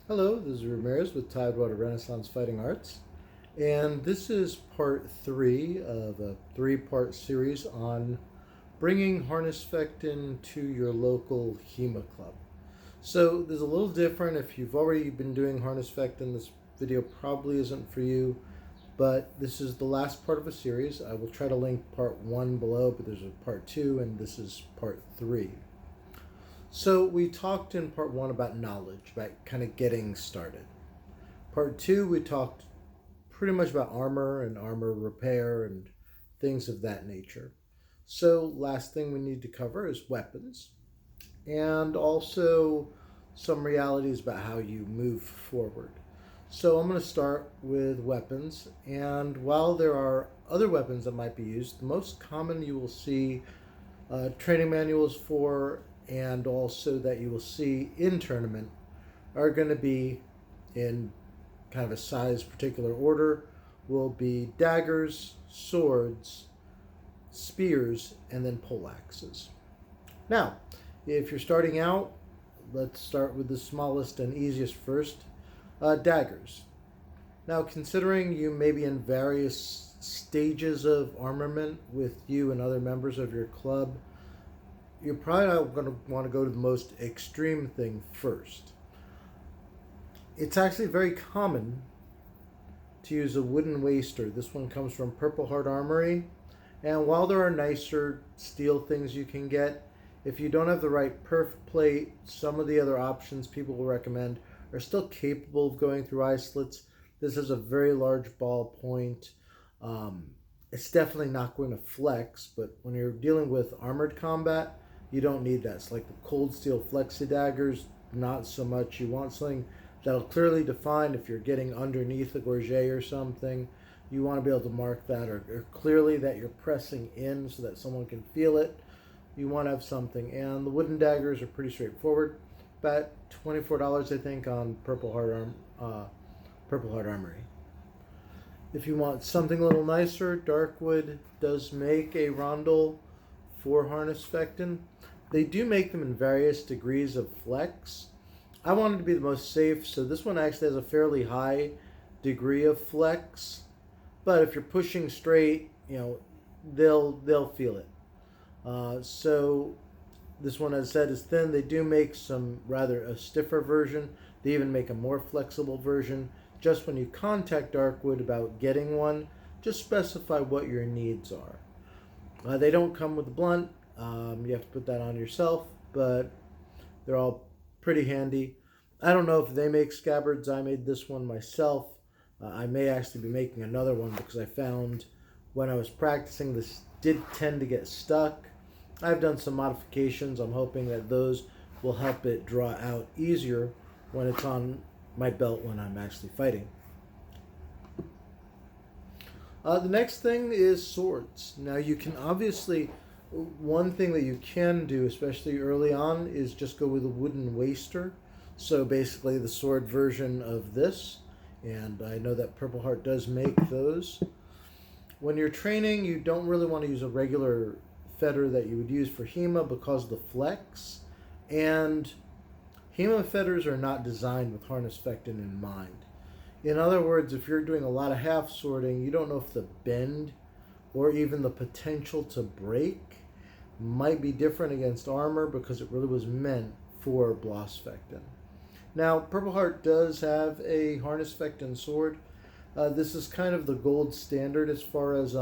Hello, this is Ramirez with Tidewater Renaissance Fighting Arts, and this is part three of a three-part series on bringing Harnischfecten to your local HEMA club. So, there's a little different. If you've already been doing Harnischfecten, this video probably isn't for you, but this is the last part of a series. I will try to link part one below, but there's a part two, and this is part three. So we talked in part one about knowledge, about kind of getting started. Part two, we talked pretty much about armor and armor repair and things of that nature. So last thing we need to cover is weapons and also some realities about how you move forward. So I'm going to start with weapons, and while there are other weapons that might be used, the most common you will see training manuals for and also that you will see in tournament are going to be in kind of a size particular order will be daggers, swords, spears, and then poleaxes. Now, if you're starting out, let's start with the smallest and easiest first, daggers. Now, considering you may be in various stages of armament with you and other members of your club, you're probably not going to want to go to the most extreme thing first. It's actually very common to use a wooden waster. This one comes from Purple Heart Armory. And while there are nicer steel things you can get, if you don't have the right perf plate, some of the other options people will recommend are still capable of going through eye slits. This is a very large ball point. It's definitely not going to flex, but when you're dealing with armored combat, you don't need that. It's like the cold steel flexi daggers, not so much. You want something that'll clearly define if you're getting underneath a gorget or something. You want to be able to mark that or clearly that you're pressing in so that someone can feel it. You want to have something. And the wooden daggers are pretty straightforward. About $24, I think, on Purple Heart Armory. If you want something a little nicer, Darkwood does make a rondel for Harnischfecten. They do make them in various degrees of flex. I wanted to be the most safe, so this one actually has a fairly high degree of flex. But if you're pushing straight, they'll feel it. So this one, as I said, is thin. They do make some rather a stiffer version. They even make a more flexible version. Just when you contact Darkwood about getting one, just specify what your needs are. They don't come with a blunt. You have to put that on yourself, but they're all pretty handy. I don't know if they make scabbards. I made this one myself. I may actually be making another one because I found when I was practicing this did tend to get stuck. I've done some modifications. I'm hoping that those will help it draw out easier when it's on my belt when I'm actually fighting. The next thing is swords. Now you can obviously, one thing that you can do, especially early on, is just go with a wooden waster. So basically the sword version of this, and I know that Purple Heart does make those. When you're training, you don't really want to use a regular fetter that you would use for HEMA because of the flex, and HEMA fetters are not designed with Harnischfecten in mind. In other words, if you're doing a lot of half sorting, you don't know if the bend or even the potential to break might be different against armor because it really was meant for Blossfecten. Now, Purple Heart does have a Harnischfecten sword. This is kind of the gold standard as far as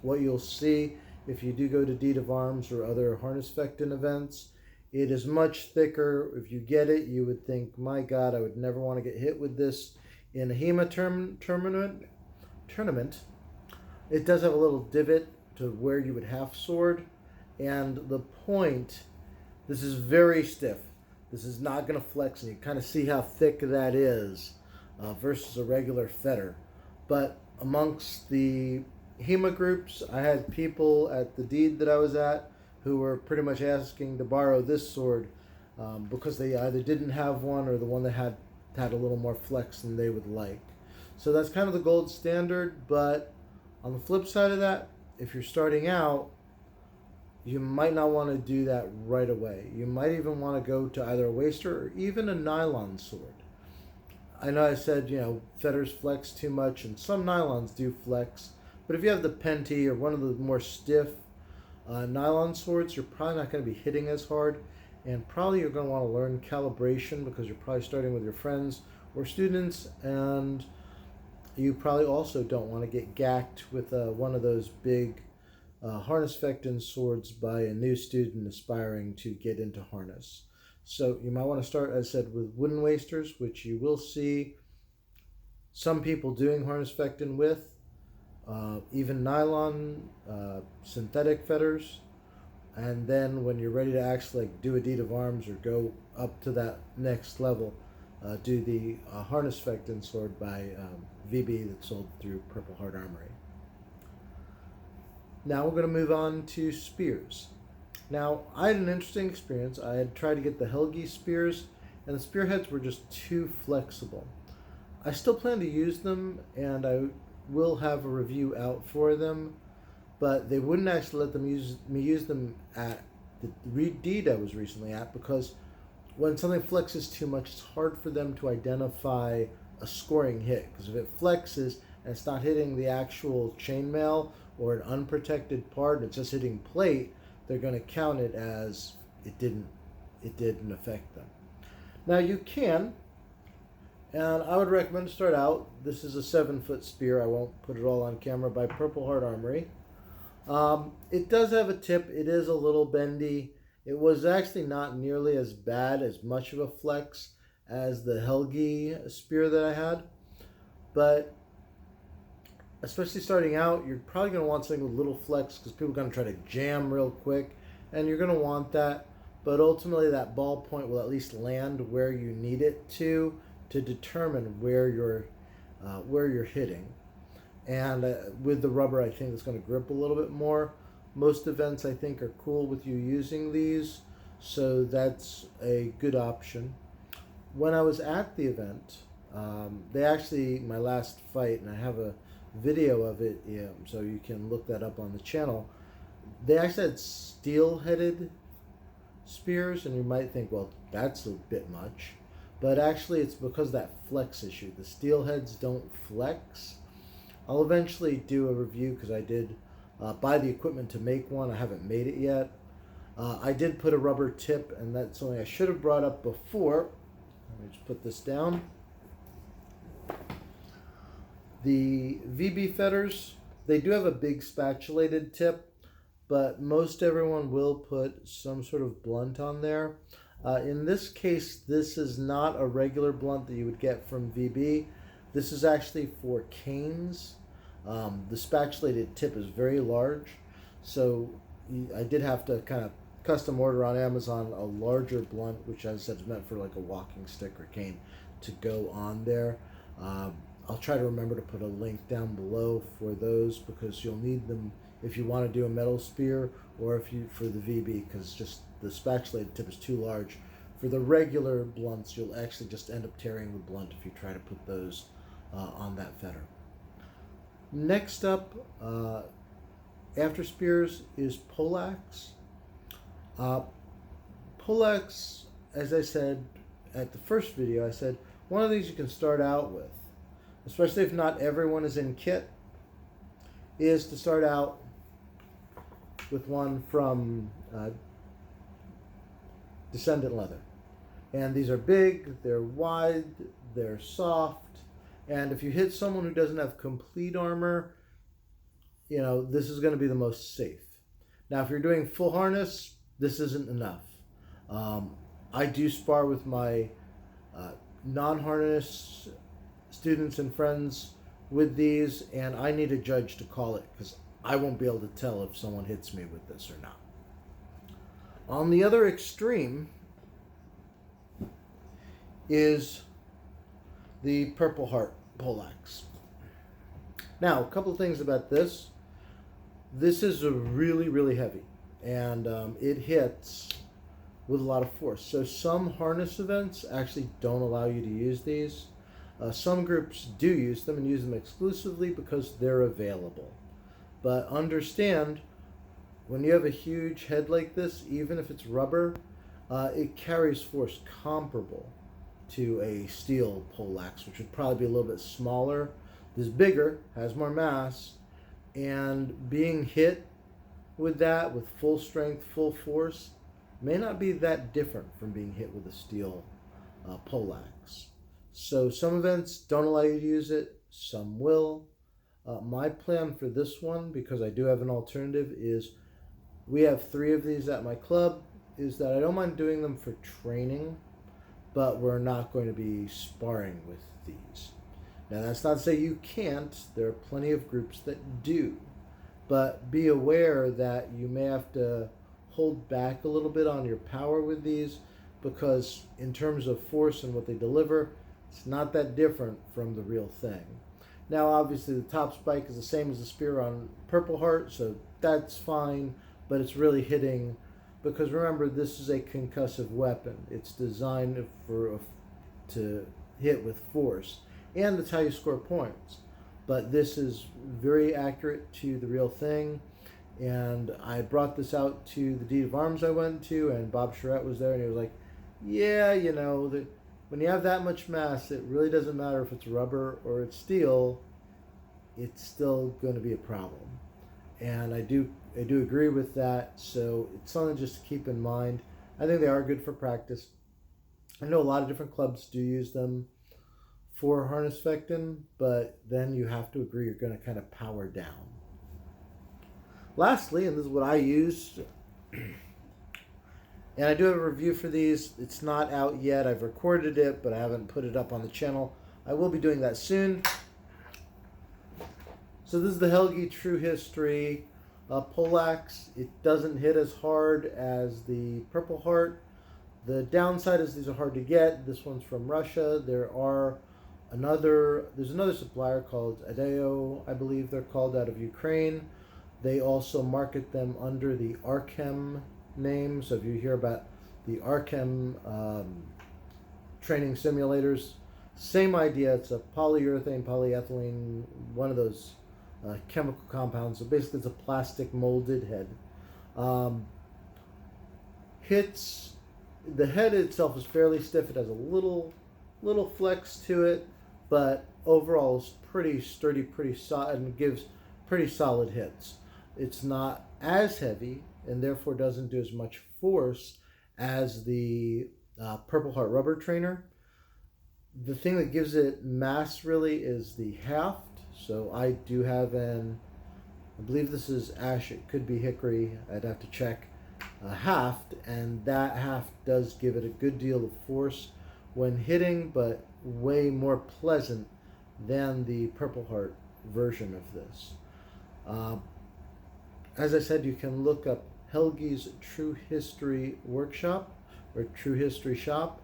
what you'll see if you do go to Deed of Arms or other Harnischfecten events. It is much thicker. If you get it, you would think, my God, I would never want to get hit with this in a HEMA tournament. It does have a little divot to where you would half sword, and the point, this is very stiff. This is not going to flex, and you kind of see how thick that is versus a regular fetter. But amongst the HEMA groups, I had people at the deed that I was at who were pretty much asking to borrow this sword because they either didn't have one or the one that had a little more flex than they would like. So that's kind of the gold standard, but on the flip side of that, if you're starting out, you might not want to do that right away. You might even want to go to either a waster or even a nylon sword. I know I said, feathers flex too much, and some nylons do flex. But if you have the Penty or one of the more stiff nylon swords, you're probably not going to be hitting as hard. And probably you're going to want to learn calibration because you're probably starting with your friends or students. And you probably also don't want to get gacked with one of those big Harnischfecten swords by a new student aspiring to get into harness. So you might want to start, as I said, with wooden wasters, which you will see some people doing Harnischfechten with, even nylon, synthetic feathers. And then when you're ready to actually do a deed of arms or go up to that next level, do the Harnischfechten sword by VB that's sold through Purple Heart Armory. Now we're going to move on to spears. Now, I had an interesting experience. I had tried to get the Helgi spears, and the spearheads were just too flexible. I still plan to use them, and I will have a review out for them, but they wouldn't actually let me use them at the deed I was recently at, because when something flexes too much, it's hard for them to identify a scoring hit, because if it flexes and it's not hitting the actual chainmail or an unprotected part and it's just hitting plate, they're going to count it as it didn't affect them. Now you can, and I would recommend to start out, this is a 7-foot spear, I won't put it all on camera, by Purple Heart Armory. It does have a tip, it is a little bendy. It was actually not nearly as bad, as much of a flex as the Helgi spear that I had, but especially starting out, you're probably going to want something with little flex because people are going to try to jam real quick, and you're going to want that, but ultimately that ball point will at least land where you need it to determine where you're hitting. And with the rubber, I think it's going to grip a little bit more. Most events, I think, are cool with you using these, so that's a good option. When I was at the event, they actually, my last fight, and I have a video of it, so you can look that up on the channel, they actually had steel-headed spears, and you might think, well, that's a bit much, but actually it's because of that flex issue. The steel heads don't flex. I'll eventually do a review because I did buy the equipment to make one. I haven't made it yet. I did put a rubber tip, and that's something I should have brought up before. Let me just put this down. The VB fetters, they do have a big spatulated tip, but most everyone will put some sort of blunt on there. In this case, this is not a regular blunt that you would get from VB. This is actually for canes. The spatulated tip is very large, so I did have to kind of custom order on Amazon a larger blunt, which, as I said, is meant for like a walking stick or cane, to go on there. I'll try to remember to put a link down below for those, because you'll need them if you want to do a metal spear, or if you for the VB, because just the spatulated tip is too large. For the regular blunts, you'll actually just end up tearing the blunt if you try to put those on that fetter. Next up, after spears, is poleaxe. Poleaxe, as I said at the first video, I said one of these you can start out with, especially if not everyone is in kit, is to start out with one from Descendant Leather. And these are big, they're wide, they're soft, and if you hit someone who doesn't have complete armor, this is going to be the most safe. Now, if you're doing full harness, this isn't enough. I do spar with my non-harness students and friends with these, and I need a judge to call it, because I won't be able to tell if someone hits me with this or not. On the other extreme is the Purple Heart poleaxe. Now, a couple of things about this. This is a really, really heavy, and it hits with a lot of force. So some harness events actually don't allow you to use these. Some groups do use them and use them exclusively because they're available. But understand, when you have a huge head like this, even if it's rubber, it carries force comparable to a steel poleaxe, which would probably be a little bit smaller. This is bigger, has more mass, and being hit with that with full strength, full force, may not be that different from being hit with a steel poleaxe. So some events don't allow you to use it, some will. My plan for this one, because I do have an alternative, is we have 3 of these at my club, is that I don't mind doing them for training, but we're not going to be sparring with these. Now that's not to say you can't, there are plenty of groups that do, but be aware that you may have to hold back a little bit on your power with these, because in terms of force and what they deliver, it's not that different from the real thing. Now obviously the top spike is the same as the spear on Purple Heart, so that's fine, but it's really hitting, because remember, this is a concussive weapon. It's designed to hit with force, and that's how you score points. But this is very accurate to the real thing, and I brought this out to the deed of arms I went to, and Bob Charette was there, and he was like, yeah, you know, when you have that much mass, it really doesn't matter if it's rubber or it's steel, it's still going to be a problem. And I do agree with that, so it's something just to keep in mind. I think they are good for practice. I know a lot of different clubs do use them for Harnischfechten, but then you have to agree you're going to kind of power down. Lastly, and this is what I use, and I do have a review for these. It's not out yet. I've recorded it, but I haven't put it up on the channel. I will be doing that soon. So this is the Helgi True History poleaxe. It doesn't hit as hard as the Purple Heart. The downside is these are hard to get. This one's from Russia. There's another supplier called Adeo, I believe they're called, out of Ukraine. They also market them under the Archem name. So if you hear about the Archem training simulators, same idea. It's a polyurethane, polyethylene, one of those chemical compounds. So basically it's a plastic molded head. The head itself is fairly stiff. It has a little flex to it, but overall it's pretty sturdy, pretty solid, and gives pretty solid hits. It's not as heavy, and therefore doesn't do as much force as the Purple Heart rubber trainer. The thing that gives it mass really is the haft. So I do have I believe this is ash, it could be hickory, I'd have to check, haft, and that haft does give it a good deal of force when hitting, but way more pleasant than the Purple Heart version of this. As I said, you can look up Helgi's True History Workshop or True History Shop,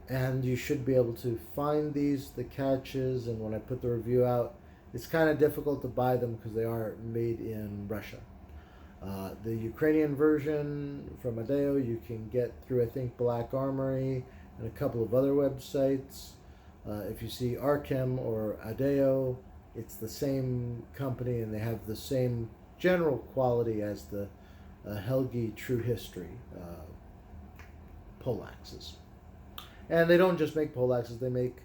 and you should be able to find these, the catches, and when I put the review out, it's kind of difficult to buy them because they are made in Russia. The Ukrainian version from Adeo you can get through, I think, Black Armory and a couple of other websites. If you see Archem or Adeo, it's the same company and they have the same general quality as the Helgi True History poleaxes. And they don't just make poleaxes, they make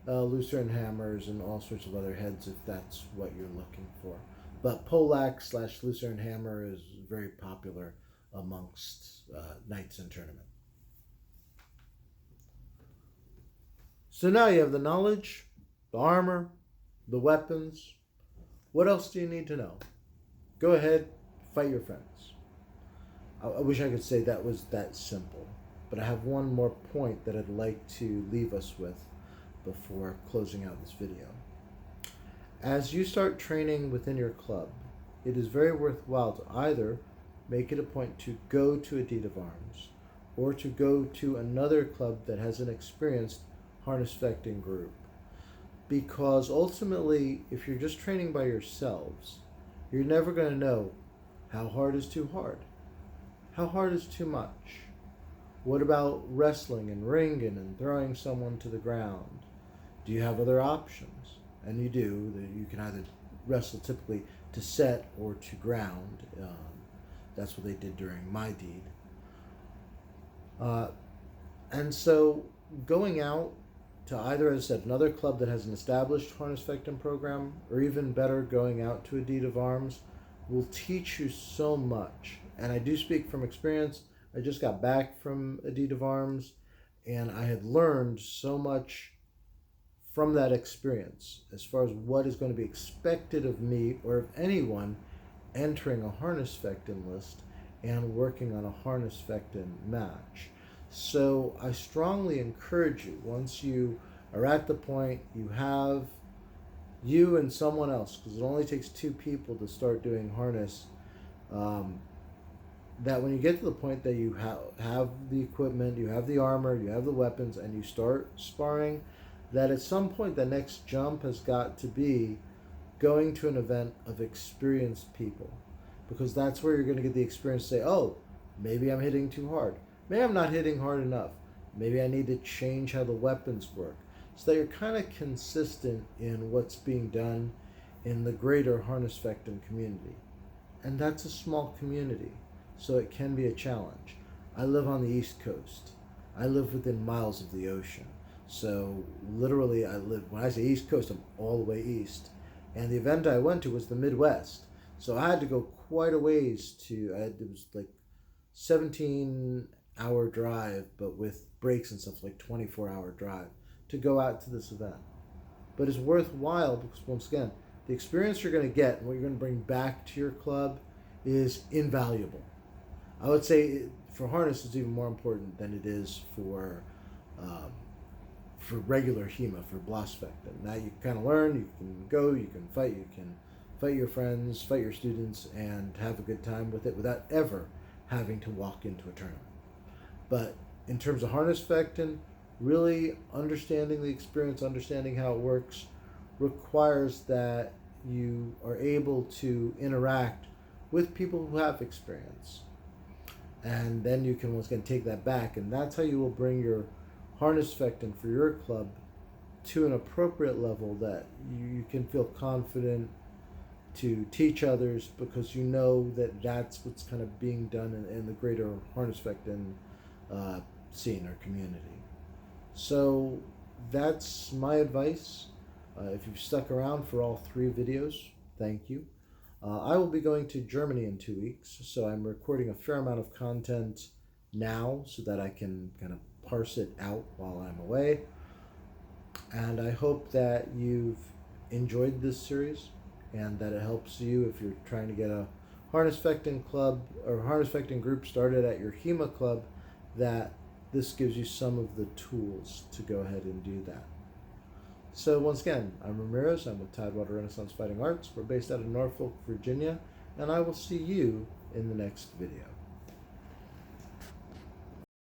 lucerne hammers and all sorts of other heads if that's what you're looking for. But poleaxe / lucerne hammer is very popular amongst knights in tournament. So now you have the knowledge, the armor, the weapons. What else do you need to know? Go ahead, fight your friends. I wish I could say that was that simple, but I have one more point that I'd like to leave us with before closing out this video. As you start training within your club, it is very worthwhile to either make it a point to go to a deed of arms or to go to another club that has an experienced Harnischfecten group. Because ultimately, if you're just training by yourselves, you're never going to know how hard is too hard. How hard is too much? What about wrestling and ringing and throwing someone to the ground? Do you have other options? And you do. You can either wrestle typically to set or to ground. That's what they did during my deed. And so going out to either, as I said, another club that has an established Harnischfechten program, or even better, going out to a deed of arms, will teach you so much. And I do speak from experience. I just got back from a deed of arms, and I had learned so much from that experience as far as what is going to be expected of me or of anyone entering a Harnischfechten list and working on a Harnischfechten match. So I strongly encourage you, once you are at the point you have you and someone else, because it only takes two people to start doing harness, that when you get to the point that you have the equipment, you have the armor, you have the weapons, and you start sparring, that at some point the next jump has got to be going to an event of experienced people, because that's where you're going to get the experience to say, oh, maybe I'm hitting too hard. Maybe I'm not hitting hard enough. Maybe I need to change how the weapons work, so that you're kind of consistent in what's being done in the greater Harnischfechten community. And that's a small community, so it can be a challenge. I live on the East Coast. I live within miles of the ocean. So literally when I say East Coast, I'm all the way east. And the event I went to was the Midwest. So I had to go quite a ways it was like 17-hour drive, but with breaks and stuff, like 24-hour drive to go out to this event. But it's worthwhile because, once again, the experience you're going to get and what you're going to bring back to your club is invaluable. I would say for harness, it's even more important than it is for regular HEMA, for Blossfechten. Now you can kind of learn, you can go, you can fight your friends, fight your students, and have a good time with it without ever having to walk into a tournament. But in terms of Harnischfechten, really understanding the experience, understanding how it works, requires that you are able to interact with people who have experience. And then you can once again take that back, and that's how you will bring your Harnischfechten for your club to an appropriate level that you can feel confident to teach others, because you know that that's what's kind of being done in the greater Harnischfechten scene or community. So that's my advice. If you've stuck around for all three videos, thank you. I will be going to Germany in 2 weeks, so I'm recording a fair amount of content now so that I can kind of parse it out while I'm away. And I hope that you've enjoyed this series and that it helps you if you're trying to get a Harnischfechten club or Harnischfechten group started at your HEMA club, that this gives you some of the tools to go ahead and do that. So once again, I'm Ramirez. I'm with Tidewater Renaissance Fighting Arts. We're based out of Norfolk, Virginia, and I will see you in the next video.